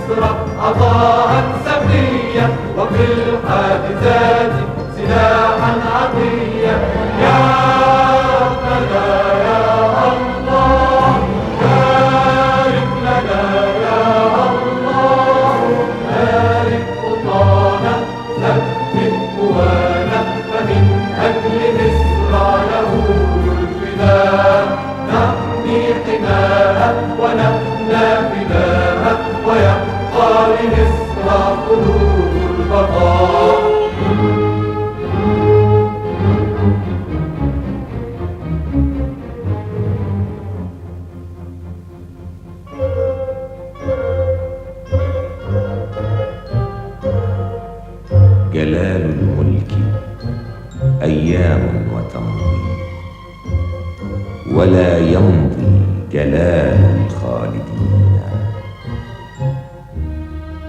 مصر عطاء سخيا وفي الحادثات سلاحا عطيا. يا ربنا يا الله بارك لنا يا الله، بارك خطانا ثبت قوانا، فمن أجل مصر له الفداء. نحمي حماها ونبنى فداها، ويبقى لمصر خلود البقاء. جلال الملك أيام وتمضي، ولا يمضي جلال الخالدين.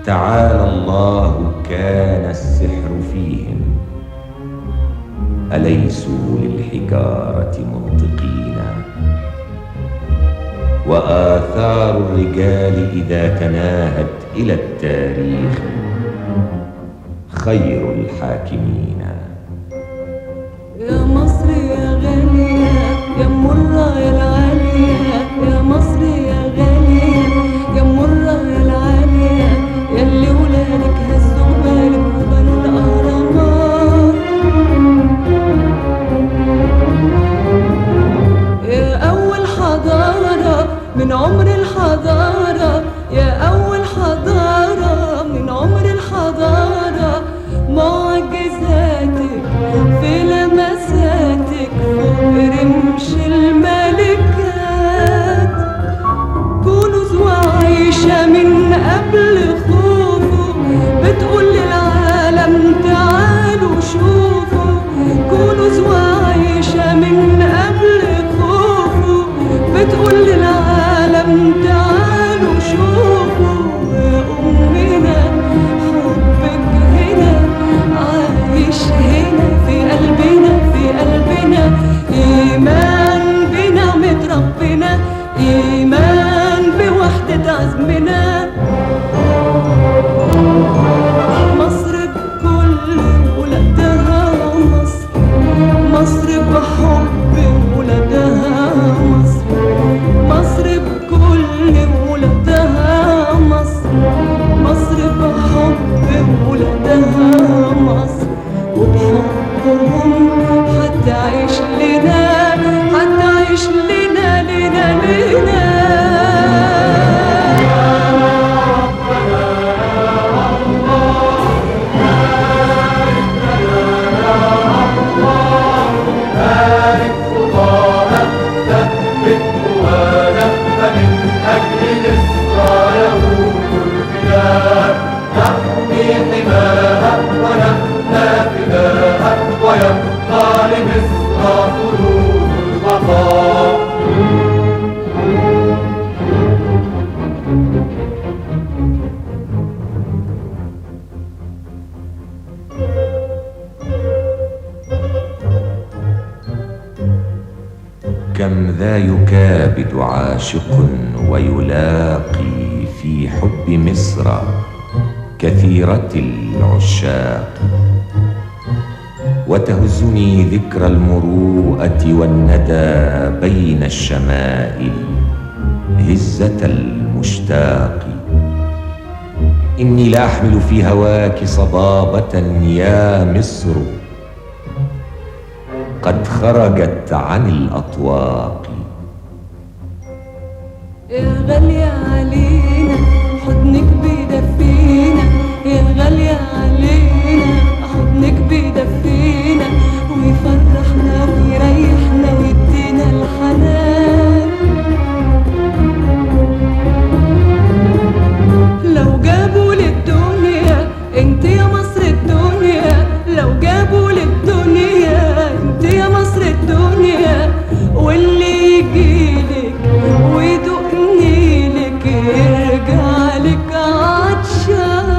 تعالى الله كان السحر فيهم، أليسوا للحجارة منطقين. وآثار الرجال إذا تناهت إلى التاريخ خير الحاكمين. يا مصر يا غالية يا مرة يا العالية، يا مصر يا غالية يا مرة يا العالية، ياللي ولادك هزوا بالك وبنوا الأهرامات. يا أول حضارة من عمر الحضارة، يا أول حضارة من عمر الحضارة، معجزاتك في لمساتك فوق رمش الملكات. كنوز وعيشة من قبل خوفه، بتقول للعالم تعالوا شوفوا. كنوز وعيشة من قبل خوفه، بتقول للعالم تعالوا شوفوا. يا أمنا حبك هنا عايش هنا في قلبنا، في قلبنا إيمان بنعمة ربنا، إيمان بوحدة عزمنا. مصر بكل ولادها مصر، مصر بحب ولادها مصر، مصر بكل ولادها مصر، مصر بحب ولادها مصر. وبحبهم هتعيش لنا، هتعيش لنا لنا لنا. بارك خطانا ثبت قوانا، فمن أجل مصر له الفداء. نحمي حماها ونبنى فداها، ويبقى لمصر خلود البقاء. كم ذا يكابد عاشق ويلاقي في حب مصر كثيرة العشاق. وتهزني ذكرى المروءة والندى بين الشمائل هزة المشتاق. إني لأحمل في هواك صبابة يا مصر قد خرجت عن الأطواق. يا غالية علينا حضنك بيدفينا، يا غالية علينا حضنك بيدفينا، ويفرحنا ويريحنا ويدينا الحنان. لو جابوا للدنيا انت يا مصر الدنيا، لو جابوا للدنيا انت يا مصر الدنيا، واللي يجيلك ويدق نيلك يرجع لك عطشان.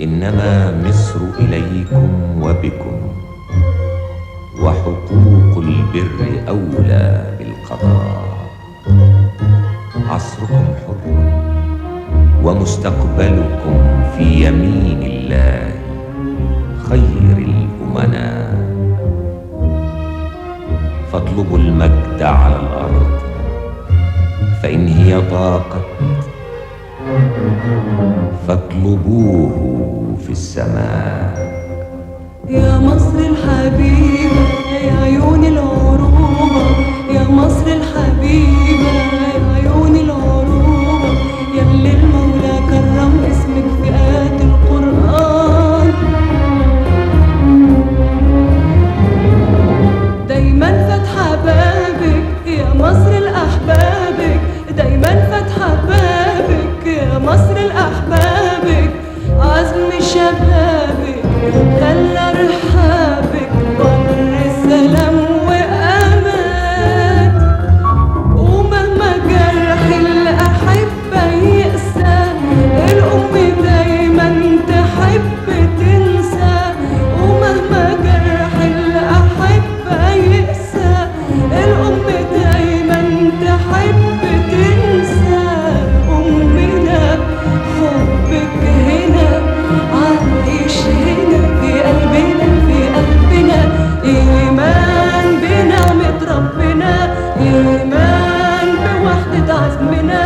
إنما مصر إليكم وبكم، وحقوق البر أولى بالقضاء. عصركم حر ومستقبلكم في يمين الله خير الأمناء. فاطلبوا المجد على الأرض، فإن هي ضاقت فاطلبوه في السماء. يا مصر الحبيبة يا عيون العروبة، يا مصر الحبيبة يا عيون العروبة، يلي المولى كرم اسمك في آيات القرآن. دايما فاتحة بابك يا مصر لأحبابك، دايما فاتحة بابك يا مصر لأحبابك. عزم شبابك خلى رحابك بر السلام وأمان. ومهما جرح الأحبة يقسى، الأم دايما تحب تنسى. ومهما جرح الأحبة يقسى، الأم دايما تحب تنسى. أمنا حبك هنا عايش هنا في قلبنا، في قلبنا. إيمان بنعمة ربنا، إيمان بوحدة عزمنا.